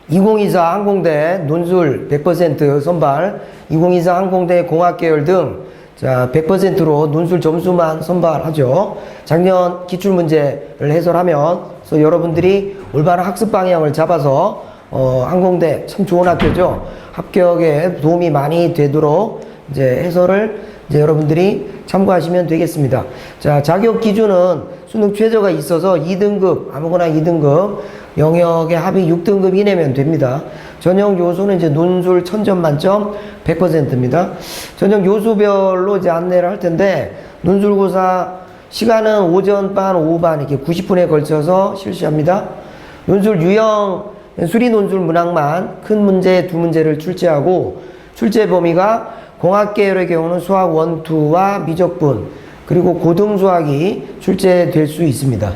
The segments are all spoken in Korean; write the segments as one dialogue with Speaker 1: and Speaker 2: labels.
Speaker 1: 2024 항공대 논술 100% 선발, 2024 항공대 공학계열 등 자, 100%로 논술 점수만 선발하죠. 작년 기출문제를 해설하면 그래서 여러분들이 올바른 학습 방향을 잡아서 항공대 참 좋은 학교죠. 합격에 도움이 많이 되도록 이제 해설을 이제 여러분들이 참고하시면 되겠습니다. 자, 자격 기준은 수능 최저가 있어서 2등급, 아무거나 2등급, 영역의 합이 6등급 이내면 됩니다. 전형 요소는 이제 논술 1000점 만점 100%입니다. 전형 요소별로 이제 안내를 할 텐데, 논술고사 시간은 오전 반, 오후 반 이렇게 90분에 걸쳐서 실시합니다. 논술 유형, 수리 논술 문항만 큰 문제 2문제를 출제하고, 출제 범위가 공학계열의 경우는 수학 1, 2와 미적분, 그리고 고등수학이 출제될 수 있습니다.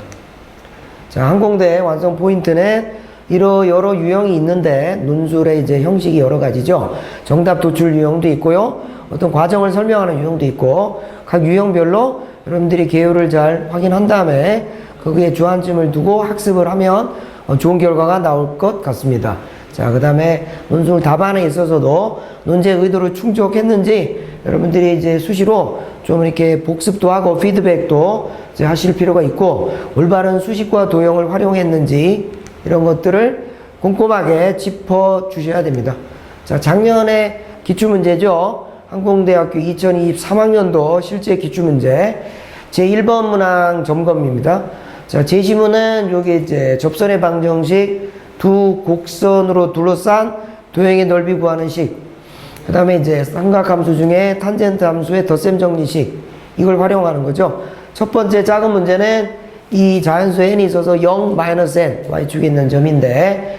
Speaker 1: 자, 항공대 완성 포인트는 여러 유형이 있는데, 논술의 이제 형식이 여러 가지죠. 정답 도출 유형도 있고요. 어떤 과정을 설명하는 유형도 있고, 각 유형별로 여러분들이 개요를 잘 확인한 다음에 거기에 주안점을 두고 학습을 하면 좋은 결과가 나올 것 같습니다. 자, 그 다음에 논술 답안에 있어서도 논제 의도를 충족했는지 여러분들이 이제 수시로 좀 이렇게 복습도 하고 피드백도 이제 하실 필요가 있고, 올바른 수식과 도형을 활용했는지 이런 것들을 꼼꼼하게 짚어 주셔야 됩니다. 자, 작년에 기출문제죠. 항공대학교 2023학년도 실제 기출문제 제1번 문항 점검입니다. 자, 제시문은 요게 이제 접선의 방정식, 두 곡선으로 둘러싼 도형의 넓이 구하는 식, 그 다음에 이제 삼각함수 중에 탄젠트 함수의 덧셈 정리식, 이걸 활용하는 거죠. 첫 번째 작은 문제는 이 자연수 n이 있어서 0, -n, y축에 있는 점인데,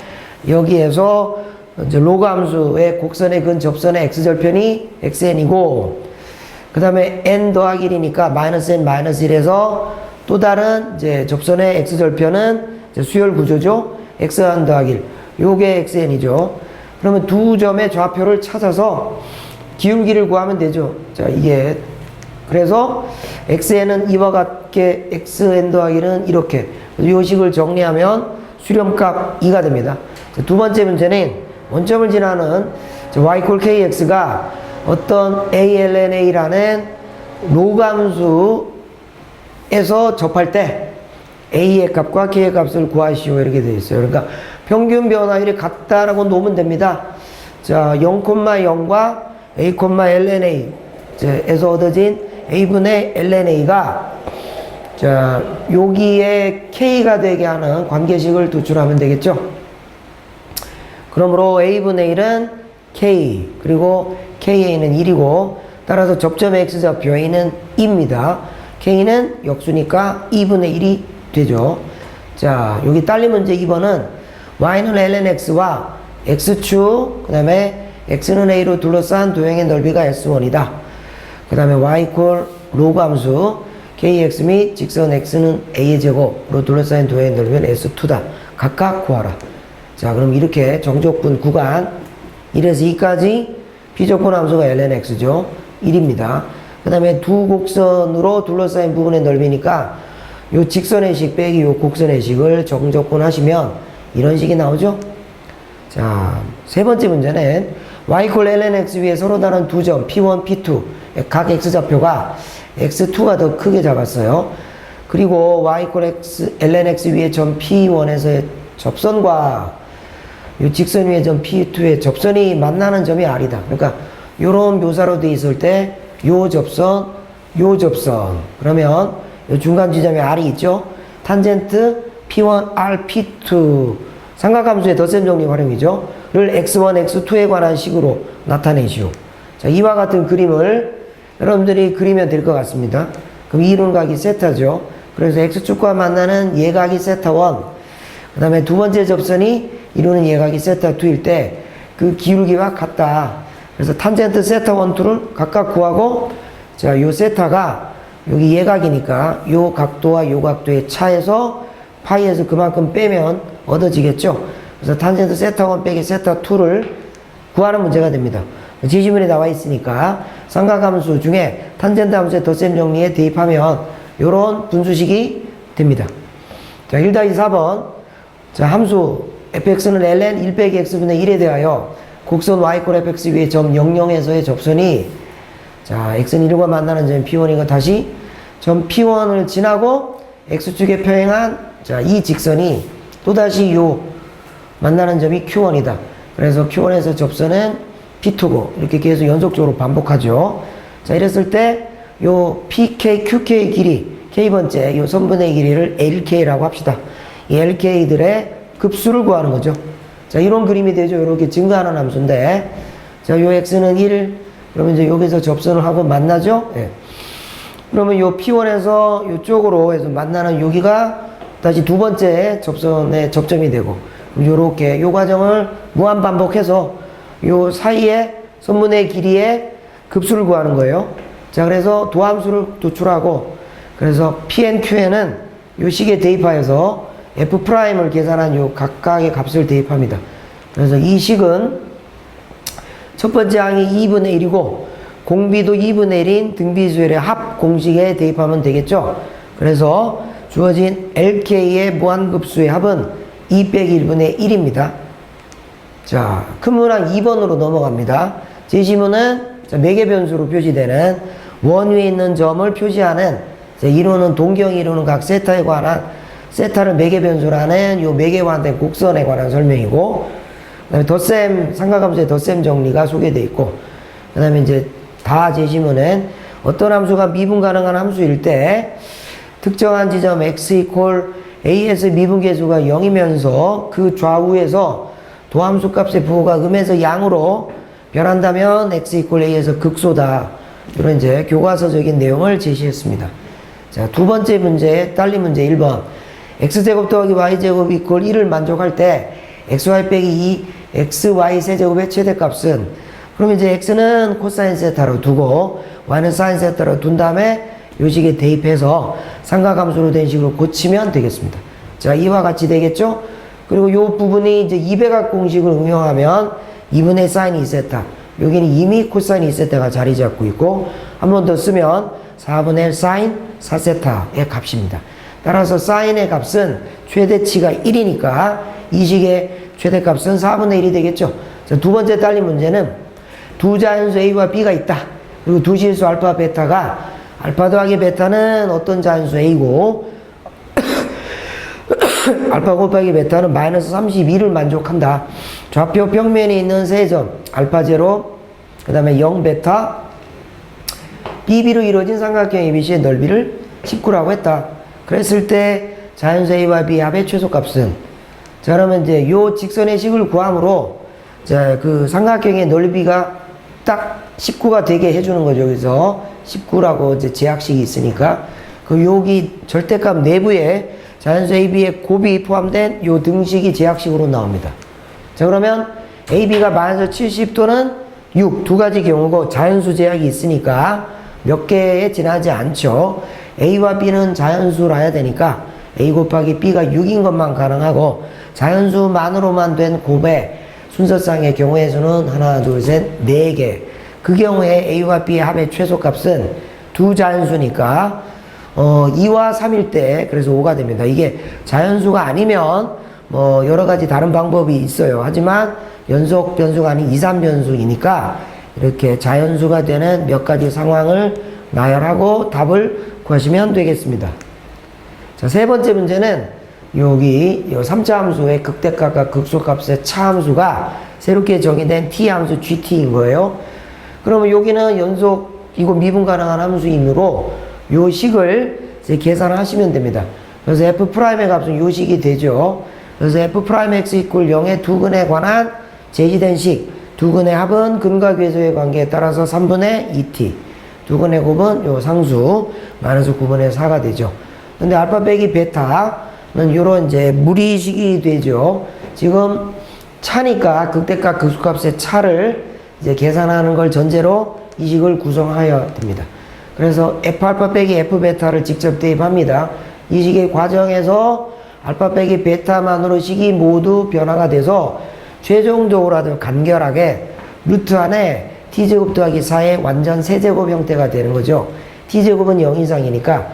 Speaker 1: 여기에서 이제 로그 함수의 곡선의 근 접선의 x절편이 xn이고, 그 다음에 n 더하기 1이니까 -n, -1에서 또 다른 이제 접선의 x절편은 이제 수열 구조죠. x1 더하기 1. 요게 xn이죠. 그러면 두 점의 좌표를 찾아서 기울기를 구하면 되죠. 자, 이게 그래서 xn은 이와 같게 xn 더하기는 이렇게 이 식을 정리하면 수렴값 2가 됩니다. 두 번째 문제는 원점을 지나는 y kx가 어떤 ALNA라는 로그 함수에서 접할 때 a의 값과 k의 값을 구하시오 이렇게 되어 있어요. 그러니까 평균 변화율이 같다라고 놓으면 됩니다. 자, 0,0과 a,lna에서 얻어진 a분의 lna가 자, 여기에 k가 되게 하는 관계식을 도출하면 되겠죠. 그러므로 a분의 1은 k, 그리고 ka는 1이고, 따라서 접점의 x좌표 a는 2입니다. k는 역수니까 2분의 1이 되죠. 자, 여기 딸린 문제 2번은 y는 lnx와 x축, 그 다음에 x는 a로 둘러싼 도형의 넓이가 s1이다. 그 다음에 y 로그 함수 kx 및 직선 x는 a의 제곱으로 둘러싸인 도형의 넓이는 s2다. 각각 구하라. 자, 그럼 이렇게 정적분 구간 1에서 2까지 비적분 함수가 lnx죠. 1입니다. 그 다음에 두 곡선으로 둘러싸인 부분의 넓이니까 요 직선의 식 빼기 요 곡선의 식을 정적분 하시면 이런 식이 나오죠. 자, 세 번째 문제는 y lnx 위에 서로 다른 두 점 p1, p2 각 x좌표가 x2가 더 크게 잡았어요. 그리고 y lnx 위에 점 p1에서의 접선과 이 직선 위에 점 p2의 접선이 만나는 점이 r이다. 그러니까 요런 묘사로 돼 있을 때 요 접선, 요 접선, 그러면 요 중간 지점에 r이 있죠. 탄젠트 p1, r, p2 삼각함수의 덧셈 정리 활용이죠. 를 x1, x2에 관한 식으로 나타내시오. 자, 이와 같은 그림을 여러분들이 그리면 될 것 같습니다. 그럼 이론각이 세타죠. 그래서 x축과 만나는 예각이 세타1, 그 다음에 두 번째 접선이 이루는 예각이 세타2일 때 그 기울기가 같다. 그래서 탄젠트 세타1, 2를 각각 구하고, 자, 요 세타가 여기 예각이니까 요 각도와 요 각도의 차에서 파이에서 그만큼 빼면 얻어지겠죠. 그래서 탄젠트 세타1 빼기 세타2를 구하는 문제가 됩니다. 지시문에 나와 있으니까 삼각함수 중에 탄젠트 함수의 덧셈 정리에 대입하면 요런 분수식이 됩니다. 자, 1-4번. 자, 함수 fx는 ln 1 빼기 x분의 1에 대하여 곡선 y꼴 fx 위에 점 00에서의 접선이 자 x는 1과 만나는 점 P1이고 다시 점 P1을 지나고 x축에 평행한 자 이 직선이 또다시 요 만나는 점이 Q1이다. 그래서 Q1에서 접선은 P2고 이렇게 계속 연속적으로 반복하죠. 자 이랬을 때 요 PK, QK 길이 K번째 요 선분의 길이를 LK라고 합시다. 이 LK들의 급수를 구하는 거죠. 자 이런 그림이 되죠. 이렇게 증가하는 함수인데 자 요 X는 1 그러면 이제 여기서 접선을 하고 만나죠. 예. 그러면 요 P1에서 요쪽으로 해서 만나는 여기가 다시 두 번째 접선의 접점이 되고 요렇게 요 과정을 무한 반복해서 요 사이에 선분의 길이의 급수를 구하는 거예요. 자 그래서 도함수를 도출하고 그래서 PNQ에는 요 식에 대입하여서 F'을 계산한 요 각각의 값을 대입합니다. 그래서 이 식은 첫 번째 항이 2분의 1이고 공비도 2분의 1인 등비수열의 합 공식에 대입하면 되겠죠. 그래서 주어진 LK의 무한급수의 합은 2 빼기 1분의 1입니다. 자, 큰 문항 2번으로 넘어갑니다. 제시문은 매개 변수로 표시되는 원 위에 있는 점을 표시하는 이루는 동경 이루는 각 세타에 관한 세타를 매개 변수라는 요 매개화된 곡선에 관한 설명이고 그다음에 덧셈 삼각함수의 덧셈 정리가 소개되어 있고 그다음에 이제 다 제시문은 어떤 함수가 미분 가능한 함수일 때 특정한 지점 x 이퀄 a에서 미분계수가 0이면서 그 좌우에서 도함수 값의 부호가 음에서 양으로 변한다면 x 이퀄 a에서 극소다. 이런 이제 교과서적인 내용을 제시했습니다. 자, 두 번째 문제, 딸린 문제 1번. x제곱 더하기 y제곱 이퀄 1을 만족할 때 xy 빼기 2 xy 세제곱의 최대값은 그럼 이제 x는 코사인 세타로 두고 y는 사인 세타로 둔 다음에 요식에 대입해서 삼각함수로 된 식으로 고치면 되겠습니다. 자, 이와 같이 되겠죠? 그리고 요 부분이 이제 2배각 공식을 응용하면 2분의 사인 2세타 여기는 이미 코사인 2세타가 자리 잡고 있고 한 번 더 쓰면 4분의 사인 4세타의 값입니다. 따라서 사인의 값은 최대치가 1이니까 이 식의 최대값은 4분의 1이 되겠죠. 자, 두 번째 딸린 문제는 두 자연수 A와 B가 있다. 그리고 두 실수 알파 베타가 알파 더하기 베타는 어떤 자연수 A고 알파 곱하기 베타는 마이너스 32를 만족한다. 좌표 평면에 있는 세 점 알파 제로 그 다음에 0 베타 BB로 이루어진 삼각형 ABC의 넓이를 19라고 했다. 그랬을 때 자연수 A와 B 합의 최소값은 자 그러면 이제 요 직선의 식을 구함으로 자 그 삼각형의 넓이가 딱 19가 되게 해주는 거죠. 여기서 19라고 이제 제약식이 있으니까 그 여기 절대값 내부에 자연수 AB의 곱이 포함된 요 등식이 제약식으로 나옵니다. 자 그러면 AB가 마이너스 70 또는 6 두 가지 경우고 자연수 제약이 있으니까 몇 개에 지나지 않죠. A와 B는 자연수라야 되니까 A 곱하기 B가 6인 것만 가능하고 자연수만으로만 된 곱의 순서상의 경우의 수는 하나 둘 셋 4개 그 경우에 A와 B의 합의 최소값은 두 자연수니까 2와 3일 때 그래서 5가 됩니다. 이게 자연수가 아니면 뭐 여러 가지 다른 방법이 있어요. 하지만 연속 변수가 아닌 2, 3변수이니까 이렇게 자연수가 되는 몇 가지 상황을 나열하고 답을 구하시면 되겠습니다. 자, 세 번째 문제는 여기 3차 함수의 극대값과 극소값의 차함수가 새롭게 정의된 t함수 gt인 거예요. 그러면 여기는 연속이고 미분 가능한 함수이므로 요 식을 이제 계산하시면 됩니다. 그래서 f'의 값은 요 식이 되죠. 그래서 f'x 이퀄 0의 두 근에 관한 제시된 식, 두 근의 합은 근과 궤도의 관계에 따라서 3분의 2t, 두 근의 곱은 요 상수 마이너스 9분의 4가 되죠. 근데 알파 빼기 베타는 요런 이제 무리식이 되죠. 지금 차니까 극대값 극소값의 차를 이제 계산하는 걸 전제로 이 식을 구성하여야 됩니다. 그래서 F알파 빼기 F베타를 직접 대입합니다. 이 식의 과정에서 알파 빼기 베타만으로 식이 모두 변화가 돼서 최종적으로 아주 간결하게 루트 안에 t제곱 더하기 4의 완전 세제곱 형태가 되는 거죠. t제곱은 0 이상이니까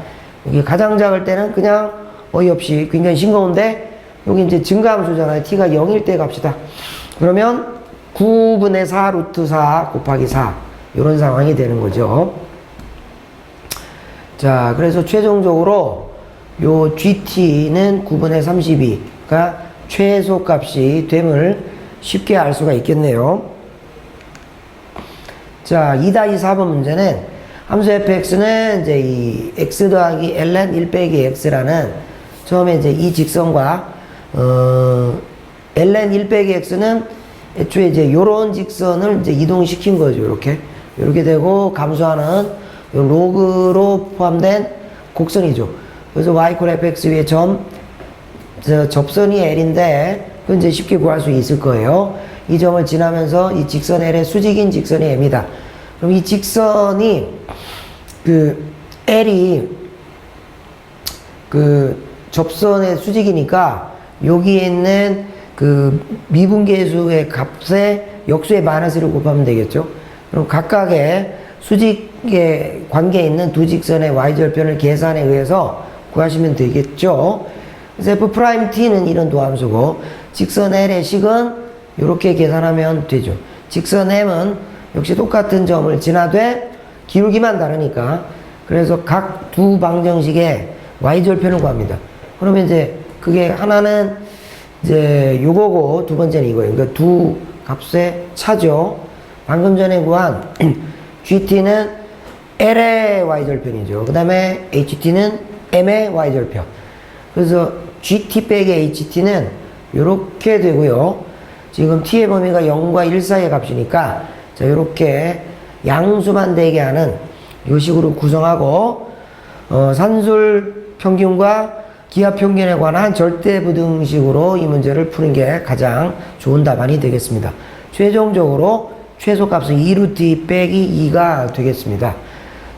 Speaker 1: 여기 가장 작을 때는 그냥 어이없이 굉장히 싱거운데 여기 이제 증가함수잖아요. t가 0일 때 갑시다. 그러면 9분의 4 루트 4 곱하기 4 이런 상황이 되는 거죠. 자, 그래서 최종적으로 요 GT는 9분의 32가 최소값이 됨을 쉽게 알 수가 있겠네요. 자, 2-4번 문제는 함수 fx는 이제 이 x 더하기 ln 1 빼기 x라는 처음에 이제 이 직선과 ln 1 빼기 x는 애초에 이제 요런 직선을 이제 이동시킨 거죠. 이렇게 되고 감소하는 요 로그로 포함된 곡선이죠. 그래서 y = fx 위에 접선이 l인데 그건 이제 쉽게 구할 수 있을 거예요. 이 점을 지나면서 이 직선 L의 수직인 직선이 M이다. 그럼 이 직선이 L이 접선의 수직이니까 여기에 있는 미분계수의 값에 역수의 마이너스를 곱하면 되겠죠. 그럼 각각의 수직의 관계에 있는 두 직선의 y절편을 계산에 의해서 구하시면 되겠죠. 그래서 f't는 이런 도함수고 직선 L의 식은 이렇게 계산하면 되죠. 직선 M은 역시 똑같은 점을 지나되 기울기만 다르니까 그래서 각 두 방정식의 y절편을 구합니다. 그러면 이제 그게 하나는 이제 요거고 두 번째는 이거예요. 그러니까 두 값의 차죠. 방금 전에 구한 GT는 L의 y절편이죠. 그 다음에 HT는 M의 y절편. 그래서 GT 빼기 HT는 이렇게 되고요. 지금 T의 범위가 0과 1 사이의 값이니까 자, 이렇게 양수만 되게 하는 이 식으로 구성하고 산술 평균과 기하 평균에 관한 절대 부등식으로 이 문제를 푸는 게 가장 좋은 답안이 되겠습니다. 최종적으로 최소값은 2루트 2 빼기 2가 되겠습니다.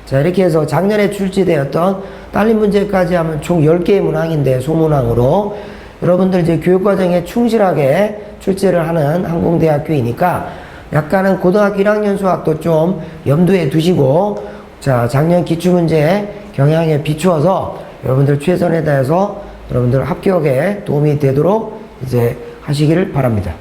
Speaker 1: 자, 이렇게 해서 작년에 출제되었던 딸린 문제까지 하면 총 10개의 문항인데 소문항으로 여러분들 이제 교육과정에 충실하게 출제를 하는 항공대학교이니까 약간은 고등학교 1학년 수학도 좀 염두에 두시고 자, 작년 기출문제 경향에 비추어서 여러분들 최선에 다해서 여러분들 합격에 도움이 되도록 이제 하시기를 바랍니다.